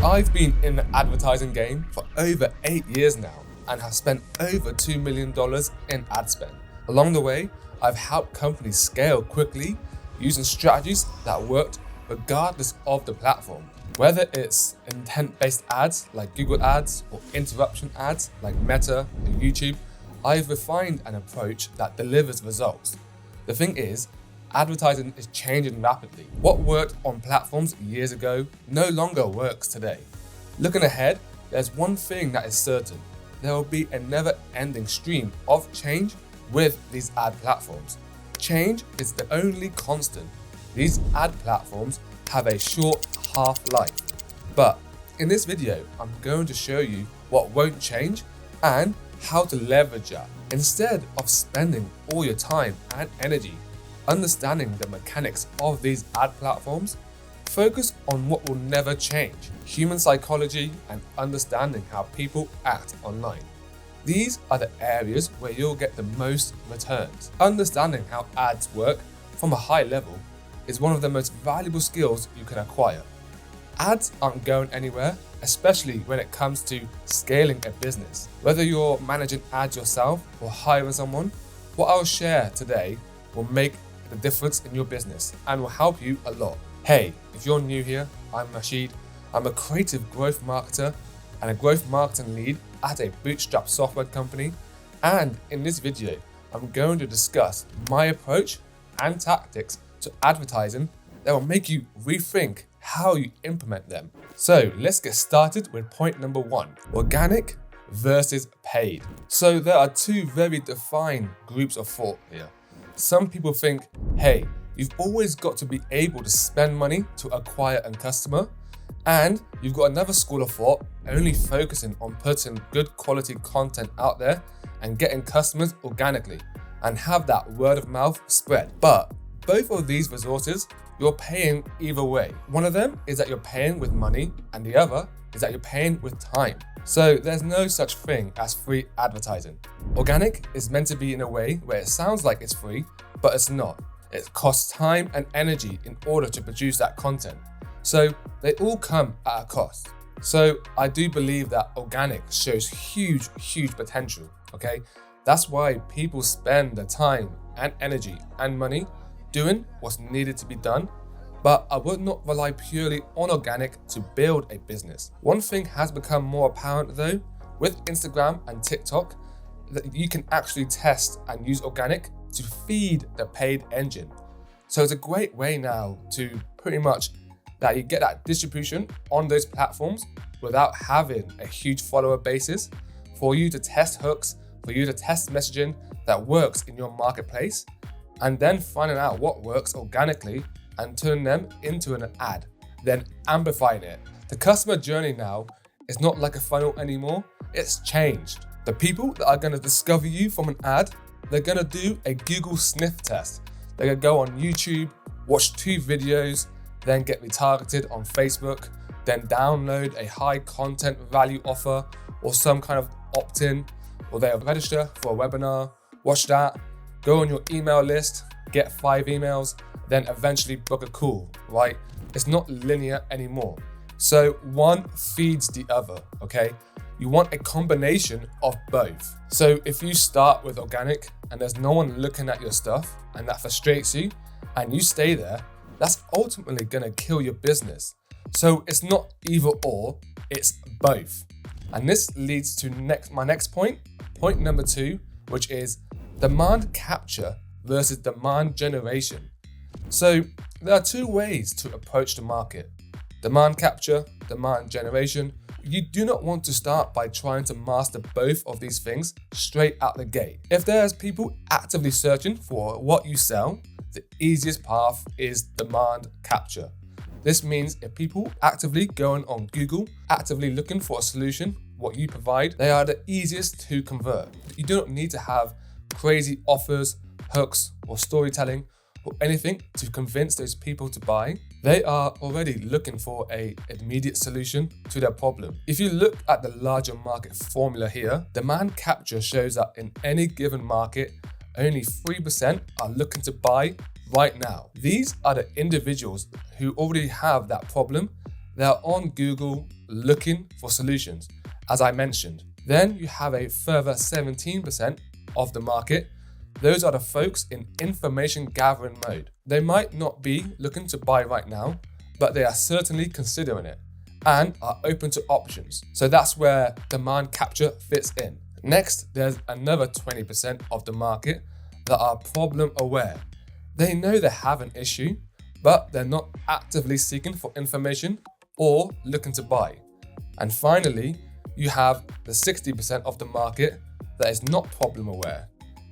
I've been in the advertising game for over 8 years now and have spent over $2 million in ad spend. Along the way, I've helped companies scale quickly using strategies that worked regardless of the platform. Whether it's intent-based ads like Google Ads or interruption ads like Meta and YouTube, I've refined an approach that delivers results. The thing is, advertising is changing rapidly. What worked on platforms years ago no longer works today. Looking ahead, there's one thing that is certain. There will be a never-ending stream of change with these ad platforms. Change is the only constant. These ad platforms have a short half-life. But in this video, I'm going to show you what won't change and how to leverage that. Instead of spending all your time and energy understanding the mechanics of these ad platforms, focus on what will never change: human psychology and understanding how people act online. These are the areas where you'll get the most returns. Understanding how ads work from a high level is one of the most valuable skills you can acquire. Ads aren't going anywhere, especially when it comes to scaling a business. Whether you're managing ads yourself or hiring someone, what I'll share today will make the difference in your business and will help you a lot. Hey, if you're new here, I'm Rashid. I'm a creative growth marketer and a growth marketing lead at a bootstrap software company. And in this video, I'm going to discuss my approach and tactics to advertising that will make you rethink how you implement them. So let's get started with point number 1, organic versus paid. So there are two very defined groups of thought here. Some people think, hey, you've always got to be able to spend money to acquire a customer, and you've got another school of thought only focusing on putting good quality content out there and getting customers organically and have that word of mouth spread. But both of these resources, you're paying either way. One of them is that you're paying with money, and the other is that you're paying with time. So there's no such thing as free advertising. Organic is meant to be in a way where it sounds like it's free, but it's not. It costs time and energy in order to produce that content. So they all come at a cost. So I do believe that organic shows huge potential, okay? That's why people spend the time and energy and money doing what's needed to be done, but I would not rely purely on organic to build a business. One thing has become more apparent though, with Instagram and TikTok, that you can actually test and use organic to feed the paid engine. So it's a great way now to pretty much that you get that distribution on those platforms without having a huge follower basis, for you to test hooks, for you to test messaging that works in your marketplace, and then finding out what works organically and turning them into an ad, then amplifying it. The customer journey now is not like a funnel anymore, it's changed. The people that are gonna discover you from an ad, they're gonna do a Google sniff test. They're gonna go on YouTube, watch 2 videos, then get retargeted on Facebook, then download a high content value offer or some kind of opt-in, or they'll register for a webinar, watch that, go on your email list, get 5 emails, then eventually book a call, right? It's not linear anymore. So one feeds the other, okay? You want a combination of both. So if you start with organic and there's no one looking at your stuff and that frustrates you and you stay there, that's ultimately gonna kill your business. So it's not either or, it's both. And this leads to my next point number 2, which is demand capture versus demand generation. So there are 2 ways to approach the market: demand capture, demand generation. You do not want to start by trying to master both of these things straight out the gate. If there's people actively searching for what you sell, the easiest path is demand capture. This means if people actively going on Google, actively looking for a solution, what you provide, they are the easiest to convert. You do not need to have crazy offers, hooks, or storytelling, or anything to convince those people to buy. They are already looking for an immediate solution to their problem. If you look at the larger market formula here, demand capture shows that in any given market, only 3% are looking to buy right now. These are the individuals who already have that problem. They're on Google looking for solutions, as I mentioned. Then you have a further 17% of the market. Those are the folks in information gathering mode. They might not be looking to buy right now, but they are certainly considering it and are open to options. So that's where demand capture fits in. Next, there's another 20% of the market that are problem aware. They know they have an issue, but they're not actively seeking for information or looking to buy. And finally, you have the 60% of the market that is not problem aware.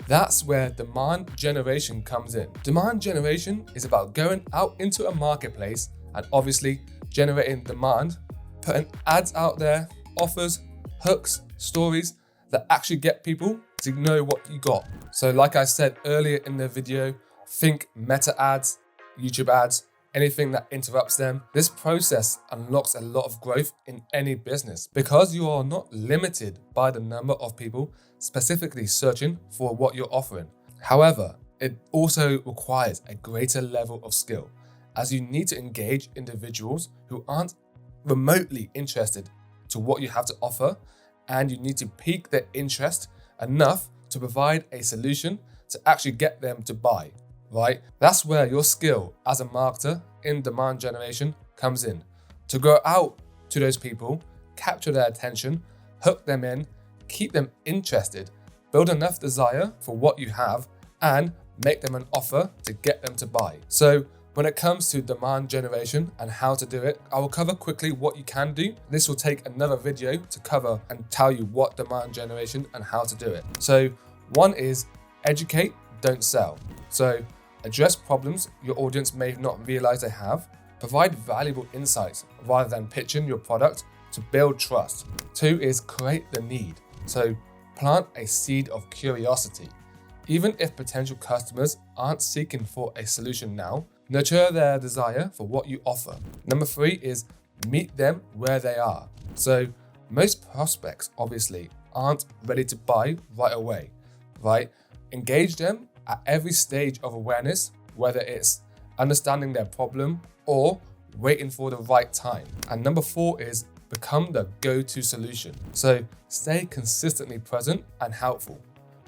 That's where demand generation comes in. Demand generation is about going out into a marketplace and obviously generating demand, putting ads out there, offers, hooks, stories that actually get people to know what you got. So like I said earlier in the video, think meta ads, YouTube ads, anything that interrupts them. This process unlocks a lot of growth in any business because you are not limited by the number of people specifically searching for what you're offering. However, it also requires a greater level of skill as you need to engage individuals who aren't remotely interested to what you have to offer, and you need to pique their interest enough to provide a solution to actually get them to buy, right? That's where your skill as a marketer in demand generation comes in. To go out to those people, capture their attention, hook them in, keep them interested, build enough desire for what you have, and make them an offer to get them to buy. So when it comes to demand generation and how to do it, I will cover quickly what you can do. This will take another video to cover and tell you what demand generation and how to do it. So one is educate, don't sell. So address problems your audience may not realize they have. Provide valuable insights rather than pitching your product to build trust. Two is create the need. So plant a seed of curiosity. Even if potential customers aren't seeking for a solution now, nurture their desire for what you offer. Number three is meet them where they are. So most prospects obviously aren't ready to buy right away, right? Engage them at every stage of awareness, whether it's understanding their problem or waiting for the right time. And number four is become the go-to solution. So stay consistently present and helpful.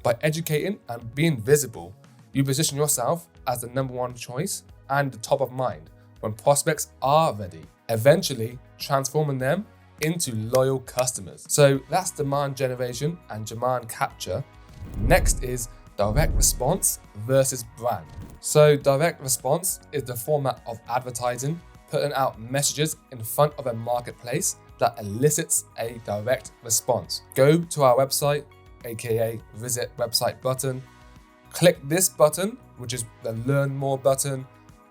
By educating and being visible, you position yourself as the number one choice and the top of mind when prospects are ready, eventually transforming them into loyal customers. So that's demand generation and demand capture. Next is direct response versus brand. So direct response is the format of advertising, putting out messages in front of a marketplace that elicits a direct response. Go to our website, aka visit website button, click this button, which is the learn more button,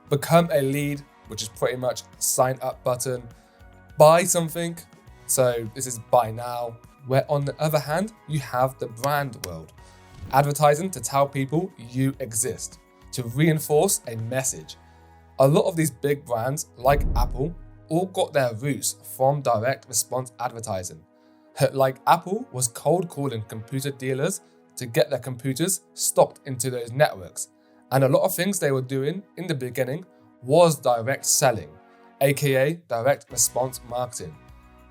become a lead, which is pretty much sign up button, buy something, so this is buy now, where on the other hand, you have the brand world. Advertising to tell people you exist, to reinforce a message. A lot of these big brands, like Apple, all got their roots from direct response advertising. Like Apple was cold calling computer dealers to get their computers stocked into those networks. And a lot of things they were doing in the beginning was direct selling, aka direct response marketing.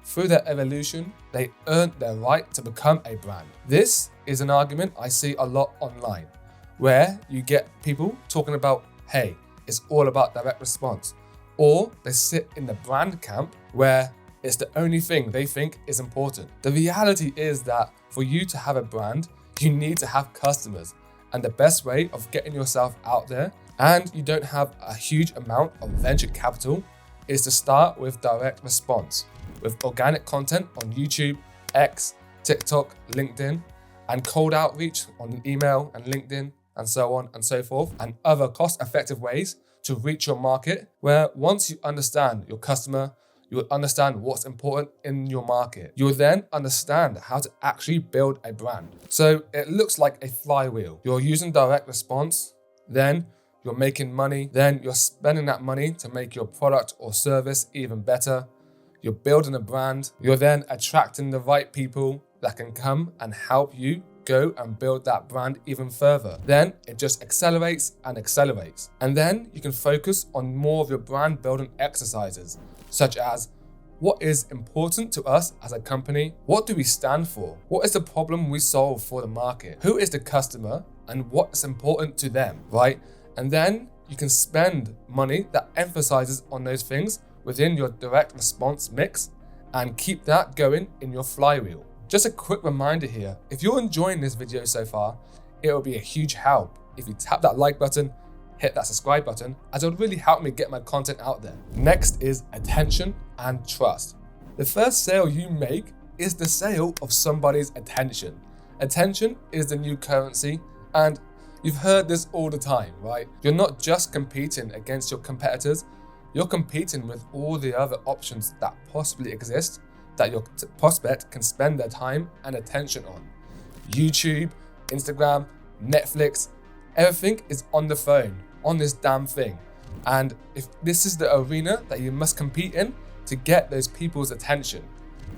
Through their evolution, they earned their right to become a brand. This is an argument I see a lot online, where you get people talking about, hey, it's all about direct response. Or they sit in the brand camp where it's the only thing they think is important. The reality is that for you to have a brand, you need to have customers. And the best way of getting yourself out there, and you don't have a huge amount of venture capital, is to start with direct response, with organic content on YouTube, X, TikTok, LinkedIn, and cold outreach on email and LinkedIn, and so on and so forth, and other cost-effective ways to reach your market, where once you understand your customer, you will understand what's important in your market. You will then understand how to actually build a brand. So it looks like a flywheel. You're using direct response, then you're making money, then you're spending that money to make your product or service even better. You're building a brand. You're then attracting the right people that can come and help you go and build that brand even further. Then it just accelerates and accelerates. And then you can focus on more of your brand building exercises, such as What is important to us as a company? What do we stand for? What is the problem we solve for the market? Who is the customer and what's important to them, right? And then you can spend money that emphasizes on those things within your direct response mix and keep that going in your flywheel. Just a quick reminder here, if you're enjoying this video so far, it will be a huge help if you tap that like button, hit that subscribe button, as it would really help me get my content out there. Next is attention and trust. The first sale you make is the sale of somebody's attention. Attention is the new currency, and you've heard this all the time, right? You're not just competing against your competitors, you're competing with all the other options that possibly exist that your prospect can spend their time and attention on. YouTube, Instagram, Netflix, everything is on the phone, on this damn thing. And if this is the arena that you must compete in to get those people's attention.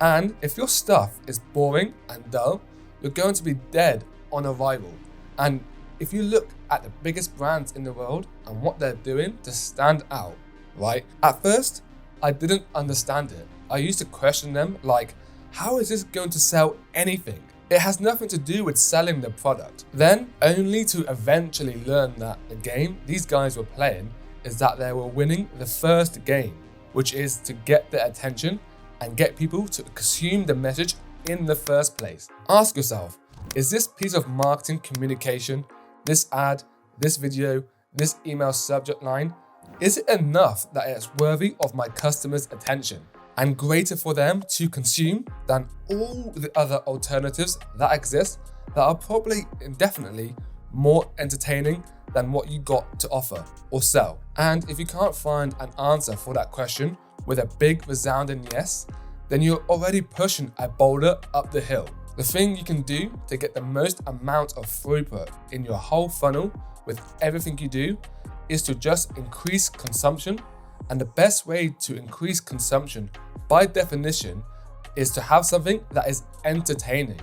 And if your stuff is boring and dull, you're going to be dead on arrival. And if you look at the biggest brands in the world and what they're doing to stand out, right? At first, I didn't understand it. I used to question them like, how is this going to sell anything? It has nothing to do with selling the product. Then, only to eventually learn that the game these guys were playing is that they were winning the first game, which is to get their attention and get people to consume the message in the first place. Ask yourself, is this piece of marketing communication, this ad, this video, this email subject line, is it enough that it's worthy of my customers' attention and greater for them to consume than all the other alternatives that exist that are probably indefinitely more entertaining than what you got to offer or sell? And if you can't find an answer for that question with a big resounding yes, then you're already pushing a boulder up the hill. The thing you can do to get the most amount of throughput in your whole funnel with everything you do is to just increase consumption. And the best way to increase consumption, by definition, is to have something that is entertaining,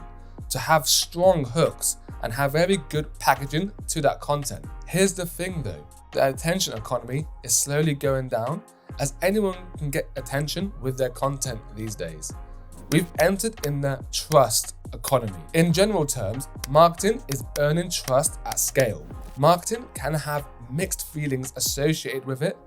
to have strong hooks, and have very good packaging to that content. Here's the thing though, the attention economy is slowly going down as anyone can get attention with their content these days. We've entered in the trust economy. In general terms, marketing is earning trust at scale. Marketing can have mixed feelings associated with it,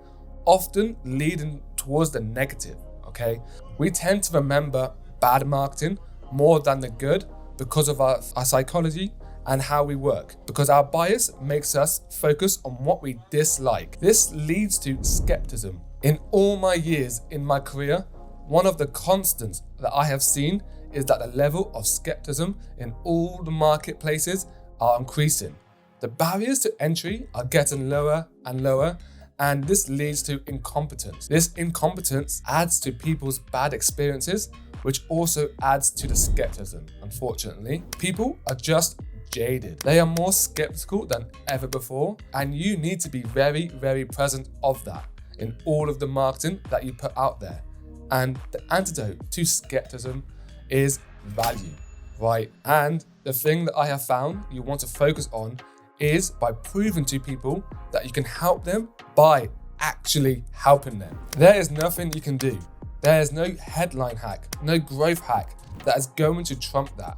often leading towards the negative, okay? We tend to remember bad marketing more than the good because of our psychology and how we work, because our bias makes us focus on what we dislike. This leads to skepticism. In all my years in my career, one of the constants that I have seen is that the level of skepticism in all the marketplaces are increasing. The barriers to entry are getting lower and lower, and this leads to incompetence. This incompetence adds to people's bad experiences, which also adds to the skepticism, unfortunately. People are just jaded. They are more skeptical than ever before, and you need to be very, very present of that in all of the marketing that you put out there. And the antidote to skepticism is value, right? And the thing that I have found you want to focus on is by proving to people that you can help them by actually helping them. There is nothing you can do. There is no headline hack, no growth hack that is going to trump that.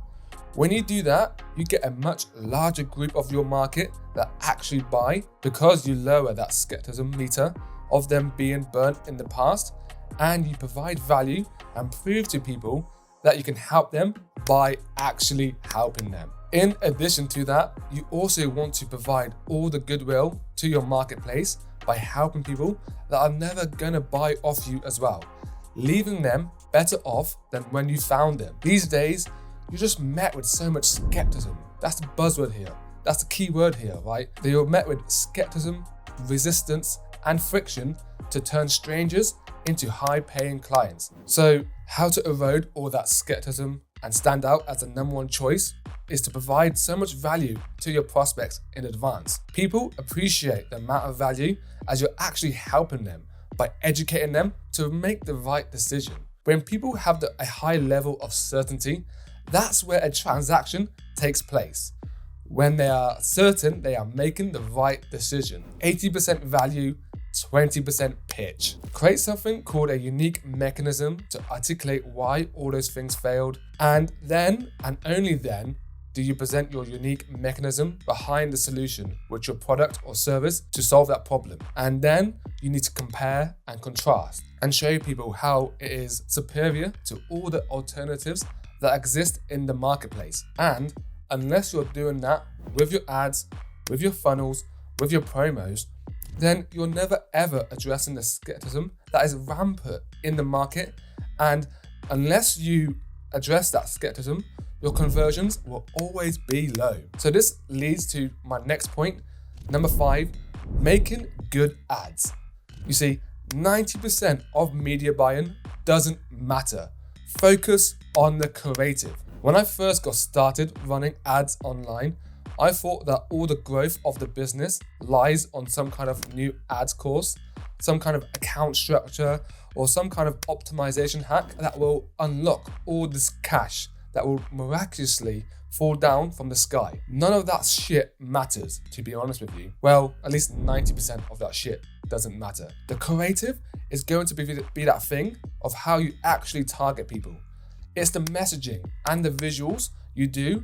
When you do that, you get a much larger group of your market that actually buy because you lower that skepticism meter of them being burnt in the past, and you provide value and prove to people that you can help them by actually helping them. In addition to that, you also want to provide all the goodwill to your marketplace by helping people that are never gonna buy off you as well, leaving them better off than when you found them. These days, you're just met with so much skepticism. That's the buzzword here. That's the key word here, right? That you're met with skepticism, resistance, and friction to turn strangers into high-paying clients. So how to erode all that skepticism and stand out as the number one choice is to provide so much value to your prospects in advance. People appreciate the amount of value as you're actually helping them by educating them to make the right decision. When people have a high level of certainty, that's where a transaction takes place. When they are certain they are making the right decision. 80% value, 20% pitch. Create something called a unique mechanism to articulate why all those things failed, and then, and only then, do you present your unique mechanism behind the solution with your product or service to solve that problem. And then you need to compare and contrast and show people how it is superior to all the alternatives that exist in the marketplace. And unless you're doing that with your ads, with your funnels, with your promos, then you're never ever addressing the skepticism that is rampant in the market. And unless you address that skepticism, your conversions will always be low. So this leads to my next point, number 5, making good ads. You see, 90% of media buying doesn't matter. Focus on the creative. When I first got started running ads online, I thought that all the growth of the business lies on some kind of new ads course, some kind of account structure, or some kind of optimization hack that will unlock all this cash that will miraculously fall down from the sky. None of that shit matters, to be honest with you. Well, at least 90% of that shit doesn't matter. The creative is going to be that thing of how you actually target people. It's the messaging and the visuals you do,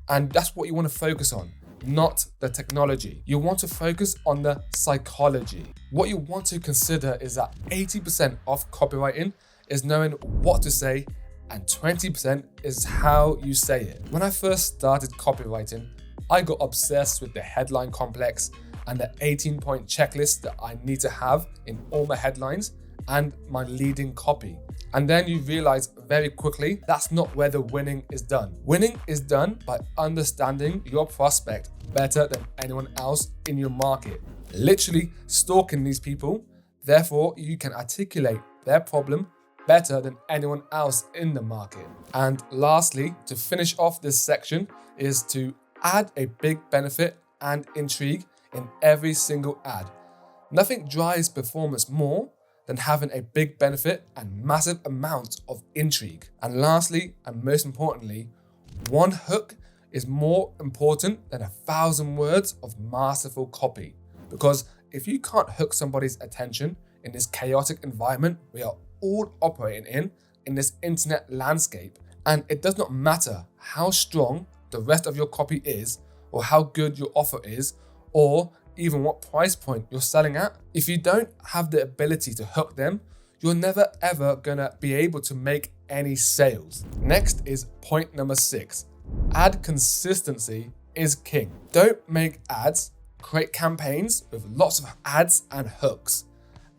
and that's what you want to focus on, not the technology. You want to focus on the psychology. What you want to consider is that 80% of copywriting is knowing what to say, and 20% is how you say it. When I first started copywriting, I got obsessed with the headline complex and the 18-point checklist that I need to have in all my headlines and my leading copy. And then you realize very quickly that's not where the winning is done. Winning is done by understanding your prospect better than anyone else in your market. Literally stalking these people, therefore you can articulate their problem better than anyone else in the market. And lastly, to finish off this section, is to add a big benefit and intrigue in every single ad. Nothing drives performance more than having a big benefit and massive amounts of intrigue. And lastly, and most importantly, one hook is more important than 1,000 words of masterful copy. Because if you can't hook somebody's attention in this chaotic environment we are all operating in this internet landscape, and it does not matter how strong the rest of your copy is, or how good your offer is, or even what price point you're selling at, if you don't have the ability to hook them, you're never ever gonna be able to make any sales. Next is point number 6. Ad consistency is king. Don't make ads, create campaigns with lots of ads and hooks.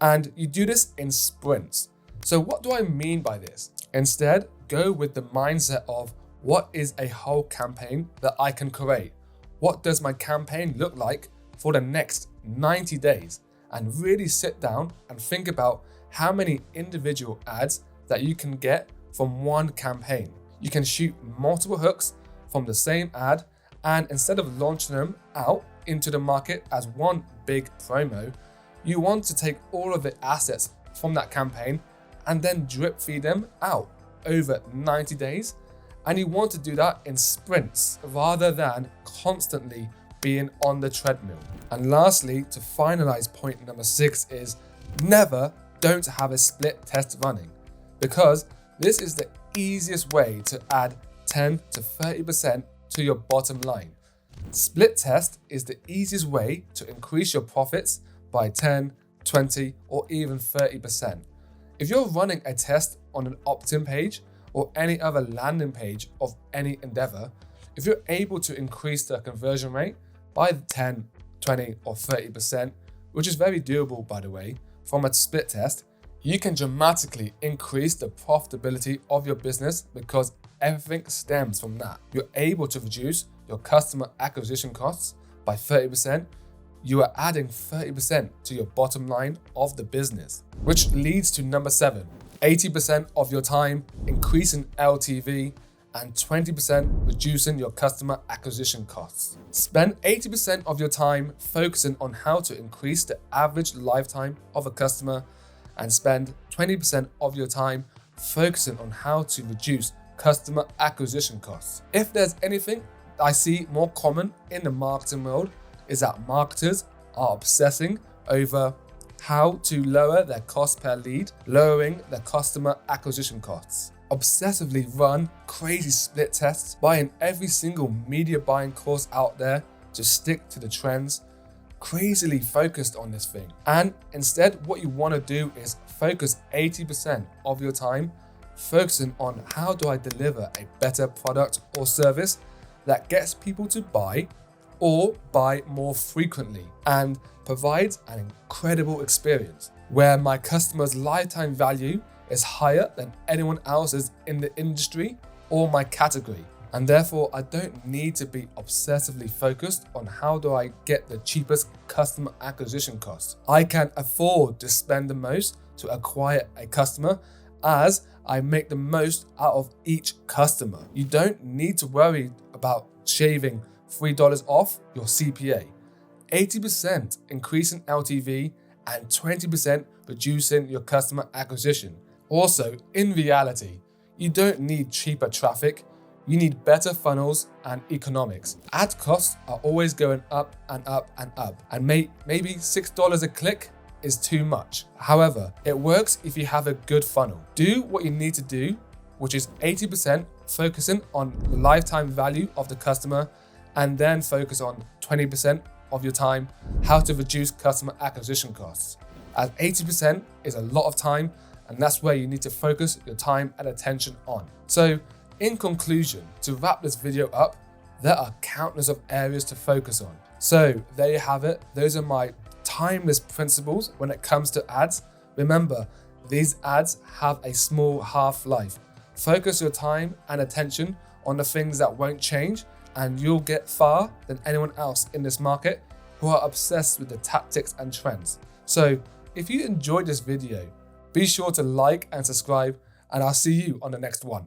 And you do this in sprints. So what do I mean by this? Instead, go with the mindset of what is a whole campaign that I can create? What does my campaign look like for the next 90 days? And really sit down and think about how many individual ads that you can get from one campaign. You can shoot multiple hooks from the same ad, and instead of launching them out into the market as one big promo, you want to take all of the assets from that campaign and then drip feed them out over 90 days. And you want to do that in sprints rather than constantly being on the treadmill. And lastly, to finalize point number 6 is don't have a split test running, because this is the easiest way to add 10 to 30% to your bottom line. Split test is the easiest way to increase your profits by 10, 20, or even 30%. If you're running a test on an opt-in page or any other landing page of any endeavor, if you're able to increase the conversion rate by 10, 20, or 30%, which is very doable by the way, from a split test, you can dramatically increase the profitability of your business because everything stems from that. You're able to reduce your customer acquisition costs by 30%. You are adding 30% to your bottom line of the business, which leads to number 7, 80% of your time increasing LTV and 20% reducing your customer acquisition costs. Spend 80% of your time focusing on how to increase the average lifetime of a customer, and spend 20% of your time focusing on how to reduce customer acquisition costs. If there's anything I see more common in the marketing world, is that marketers are obsessing over how to lower their cost per lead, lowering their customer acquisition costs. Obsessively run crazy split tests, buying every single media buying course out there to stick to the trends, crazily focused on this thing. And instead, what you want to do is focus 80% of your time focusing on how do I deliver a better product or service that gets people to buy or buy more frequently and provides an incredible experience where my customer's lifetime value is higher than anyone else's in the industry or my category. And therefore, I don't need to be obsessively focused on how do I get the cheapest customer acquisition cost. I can afford to spend the most to acquire a customer as I make the most out of each customer. You don't need to worry about shaving $3 off your CPA. 80% increasing LTV and 20% reducing your customer acquisition. Also, in reality, you don't need cheaper traffic, you need better funnels and economics. Ad costs are always going up and up and up, and maybe $6 a click is too much. However, it works if you have a good funnel. Do what you need to do, which is 80% focusing on the lifetime value of the customer, and then focus on 20% of your time how to reduce customer acquisition costs. As 80% is a lot of time, and that's where you need to focus your time and attention on. So, in conclusion, to wrap this video up, there are countless of areas to focus on. So there you have it. Those are my timeless principles when it comes to ads. Remember, these ads have a small half-life. Focus your time and attention on the things that won't change, and you'll get far than anyone else in this market who are obsessed with the tactics and trends. So if you enjoyed this video, be sure to like and subscribe, and I'll see you on the next one.